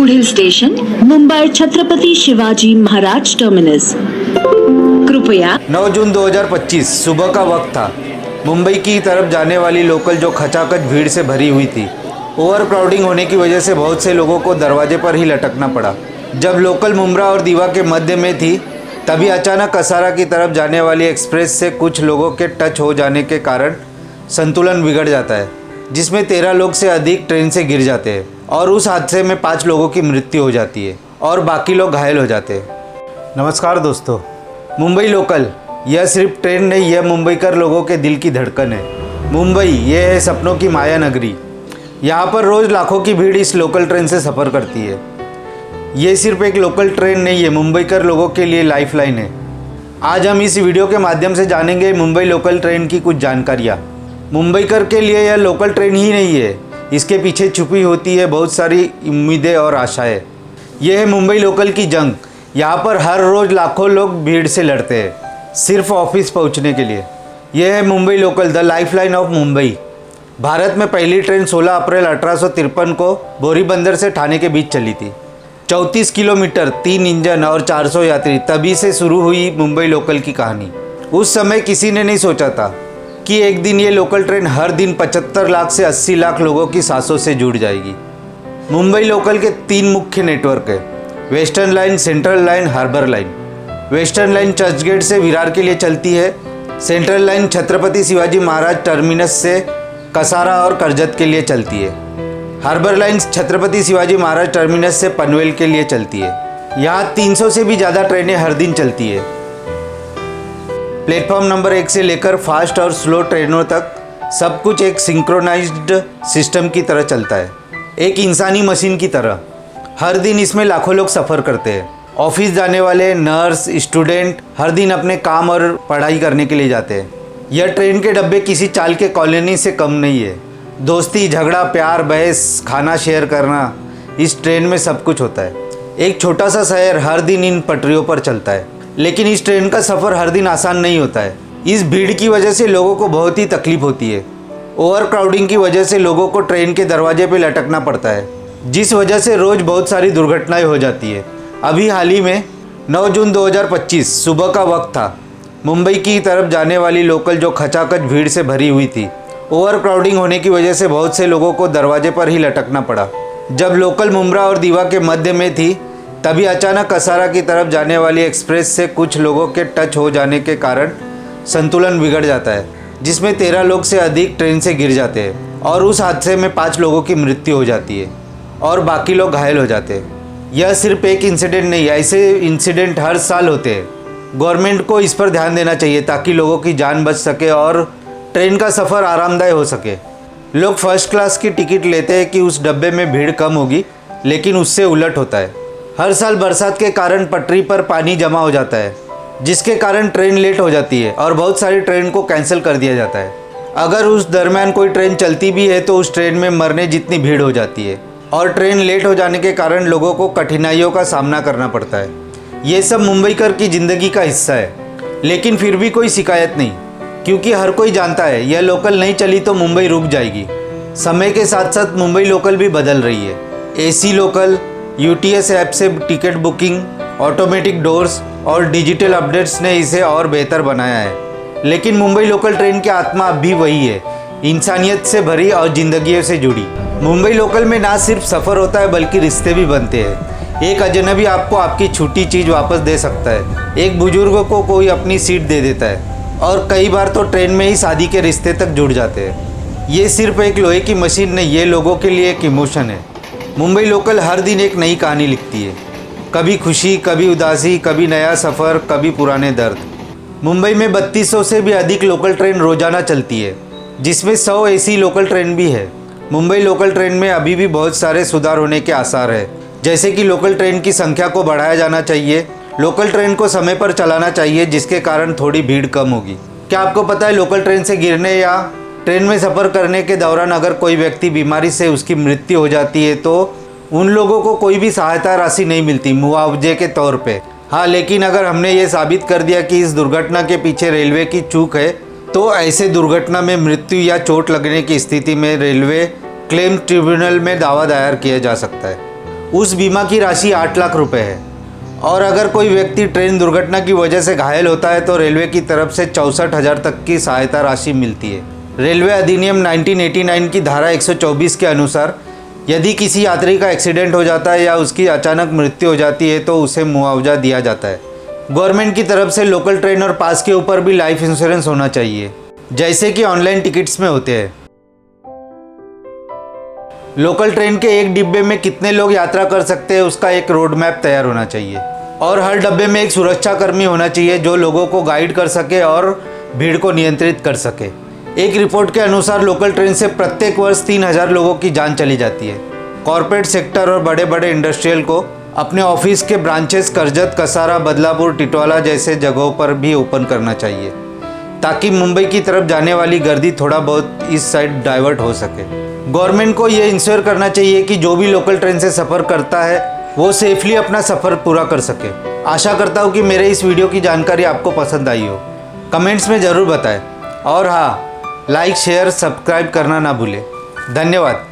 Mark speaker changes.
Speaker 1: पुढील station Mumbai Chhatrapati Shivaji Maharaj terminus. कृपया
Speaker 2: 9 जून 2025 सुबह का वक्त था। मुंबई की तरफ जाने वाली लोकल जो खचाखच भीड़ से भरी हुई थी। ओवर क्राउडिंग होने की वजह से बहुत से लोगों को दरवाजे पर ही लटकना पड़ा। जब लोकल मुंब्रा और दीवा के मध्य में थी, तभी अचानक कसारा की तरफ जाने वाली एक्सप्रेस से कुछ लोगों के टच हो जाने के कारण संतुलन बिगड़ जाता है, जिसमें 13 लोग से अधिक ट्रेन से गिर जाते हैं और उस हादसे में 5 लोगों की मृत्यु हो जाती है और बाकी लोग घायल हो जाते हैं। नमस्कार दोस्तों, मुंबई लोकल यह सिर्फ ट्रेन नहीं, यह मुंबईकर लोगों के दिल की धड़कन है। मुंबई ये है सपनों की माया नगरी। यहाँ पर रोज़ लाखों की भीड़ इस लोकल ट्रेन से सफ़र करती है। ये सिर्फ एक लोकल ट्रेन नहीं है, मुंबईकर लोगों के लिए लाइफलाइन है। आज हम इस वीडियो के माध्यम से जानेंगे मुंबई लोकल ट्रेन की कुछ जानकारियाँ। मुंबईकर के लिए यह लोकल ट्रेन ही नहीं है, इसके पीछे छुपी होती है बहुत सारी उम्मीदें और आशाएं। यह है मुंबई लोकल की जंग। यहाँ पर हर रोज़ लाखों लोग भीड़ से लड़ते हैं सिर्फ ऑफिस पहुँचने के लिए। यह है Mumbai local, the lifeline of Mumbai. Bharat में पहली ट्रेन 16 अप्रैल 1853 को बोरीबंदर से ठाणे के बीच चली थी। 34 किलोमीटर, 3 इंजन और 400 यात्री, तभी से शुरू हुई मुंबई लोकल की कहानी। उस समय किसी ने नहीं सोचा था कि एक दिन ये लोकल ट्रेन हर दिन 75 लाख से 80 लाख लोगों की सांसों से जुड़ जाएगी। मुंबई लोकल के 3 मुख्य नेटवर्क है: western line, central line, harbour line. Western line Churchgate से विरार के लिए चलती है। Central line Chhatrapati Shivaji Maharaj terminus से कसारा और करजत के लिए चलती है। Harbour line Chhatrapati Shivaji Maharaj terminus से पनवेल के लिए चलती है। यहाँ 300 से भी ज़्यादा ट्रेनें हर दिन चलती है। प्लेटफॉर्म नंबर 1 से लेकर फास्ट और स्लो ट्रेनों तक सब कुछ एक सिंक्रोनाइज्ड सिस्टम की तरह चलता है, एक इंसानी मशीन की तरह। हर दिन इसमें लाखों लोग सफ़र करते हैं। ऑफिस जाने वाले, नर्स, स्टूडेंट हर दिन अपने काम और पढ़ाई करने के लिए जाते हैं। यह ट्रेन के डब्बे किसी चाल के कॉलोनी से कम नहीं है। दोस्ती, झगड़ा, प्यार, बहस, खाना शेयर करना, इस ट्रेन में सब कुछ होता है। एक छोटा सा शहर हर दिन इन पटरियों पर चलता है, लेकिन इस ट्रेन का सफ़र हर दिन आसान नहीं होता है। इस भीड़ की वजह से लोगों को बहुत ही तकलीफ होती है। ओवर क्राउडिंग की वजह से लोगों को ट्रेन के दरवाजे पर लटकना पड़ता है, जिस वजह से रोज़ बहुत सारी दुर्घटनाएं हो जाती है। अभी हाल ही में 9 जून 2025 सुबह का वक्त था। मुंबई की तरफ जाने वाली लोकल जो खचाखच भीड़ से भरी हुई थी। ओवर क्राउडिंग होने की वजह से बहुत से लोगों को दरवाजे पर ही लटकना पड़ा। जब लोकल मुंब्रा और दीवा के मध्य में थी, तभी अचानक कसारा की तरफ जाने वाली एक्सप्रेस से कुछ लोगों के टच हो जाने के कारण संतुलन बिगड़ जाता है, जिसमें 13 लोग से अधिक ट्रेन से गिर जाते हैं और उस हादसे में 5 लोगों की मृत्यु हो जाती है और बाकी लोग घायल हो जाते हैं। यह सिर्फ एक इंसिडेंट नहीं, ऐसे इंसिडेंट हर साल होते हैं। गवर्नमेंट को इस पर ध्यान देना चाहिए ताकि लोगों की जान बच सके और ट्रेन का सफ़र आरामदायक हो सके। लोग फर्स्ट क्लास की टिकट लेते हैं कि उस डब्बे में भीड़ कम होगी, लेकिन उससे उलट होता है। हर साल बरसात के कारण पटरी पर पानी जमा हो जाता है, जिसके कारण ट्रेन लेट हो जाती है और बहुत सारी ट्रेन को कैंसिल कर दिया जाता है। अगर उस दरमियान कोई ट्रेन चलती भी है तो उस ट्रेन में मरने जितनी भीड़ हो जाती है और ट्रेन लेट हो जाने के कारण लोगों को कठिनाइयों का सामना करना पड़ता है। ये सब मुंबईकर की ज़िंदगी का हिस्सा है, लेकिन फिर भी कोई शिकायत नहीं, क्योंकि हर कोई जानता है यह लोकल नहीं चली तो मुंबई रुक जाएगी। समय के साथ साथ मुंबई लोकल भी बदल रही है। एसी लोकल, यूटीएस ऐप से टिकट बुकिंग, ऑटोमेटिक डोर्स और डिजिटल अपडेट्स ने इसे और बेहतर बनाया है। लेकिन मुंबई लोकल ट्रेन की आत्मा अब भी वही है, इंसानियत से भरी और जिंदगियों से जुड़ी। मुंबई लोकल में ना सिर्फ सफ़र होता है बल्कि रिश्ते भी बनते हैं। एक अजनबी आपको आपकी छूटी चीज़ वापस दे सकता है, एक बुजुर्ग को कोई अपनी सीट दे देता है और कई बार तो ट्रेन में ही शादी के रिश्ते तक जुड़ जाते हैं। ये सिर्फ एक लोहे की मशीन नहीं, ये लोगों के लिए एक इमोशन है। मुंबई लोकल हर दिन एक नई कहानी लिखती है, कभी खुशी, कभी उदासी, कभी नया सफ़र, कभी पुराने दर्द। मुंबई में 3200 से भी अधिक लोकल ट्रेन रोज़ाना चलती है, जिसमें 100 एसी लोकल ट्रेन भी है। मुंबई लोकल ट्रेन में अभी भी बहुत सारे सुधार होने के आसार है, जैसे कि लोकल ट्रेन की संख्या को बढ़ाया जाना चाहिए, लोकल ट्रेन को समय पर चलाना चाहिए, जिसके कारण थोड़ी भीड़ कम होगी। क्या आपको पता है लोकल ट्रेन से गिरने या ट्रेन में सफ़र करने के दौरान अगर कोई व्यक्ति बीमारी से उसकी मृत्यु हो जाती है तो उन लोगों को कोई भी सहायता राशि नहीं मिलती मुआवजे के तौर पे। हाँ, लेकिन अगर हमने ये साबित कर दिया कि इस दुर्घटना के पीछे रेलवे की चूक है, तो ऐसे दुर्घटना में मृत्यु या चोट लगने की स्थिति में रेलवे क्लेम ट्रिब्यूनल में दावा दायर किया जा सकता है। उस बीमा की राशि 8 लाख रुपए है। और अगर कोई व्यक्ति ट्रेन दुर्घटना की वजह से घायल होता है तो रेलवे की तरफ से 64,000 तक की सहायता राशि मिलती है। रेलवे अधिनियम 1989 की धारा 124 के अनुसार यदि किसी यात्री का एक्सीडेंट हो जाता है या उसकी अचानक मृत्यु हो जाती है तो उसे मुआवजा दिया जाता है। गवर्नमेंट की तरफ से लोकल ट्रेन और पास के ऊपर भी लाइफ इंश्योरेंस होना चाहिए, जैसे कि ऑनलाइन टिकट्स में होते हैं। लोकल ट्रेन के एक डिब्बे में कितने लोग यात्रा कर सकते हैं उसका एक रोड मैप तैयार होना चाहिए और हर डब्बे में एक सुरक्षाकर्मी होना चाहिए जो लोगों को गाइड कर सके और भीड़ को नियंत्रित कर सके। एक रिपोर्ट के अनुसार लोकल ट्रेन से प्रत्येक वर्ष 3,000 लोगों की जान चली जाती है। कॉरपोरेट सेक्टर और बड़े बड़े इंडस्ट्रियल को अपने ऑफिस के ब्रांचेस कर्जत, कसारा, बदलापुर, टिटवाला जैसे जगहों पर भी ओपन करना चाहिए ताकि मुंबई की तरफ जाने वाली गर्दी थोड़ा बहुत इस साइड डाइवर्ट हो सके। गवर्नमेंट को ये इंश्योर करना चाहिए कि जो भी लोकल ट्रेन से सफ़र करता है वो सेफली अपना सफ़र पूरा कर सके। आशा करता हूँ कि मेरे इस वीडियो की जानकारी आपको पसंद आई हो। कमेंट्स में ज़रूर बताएं और हाँ, लाइक, शेयर, सब्सक्राइब करना ना भूलें। धन्यवाद।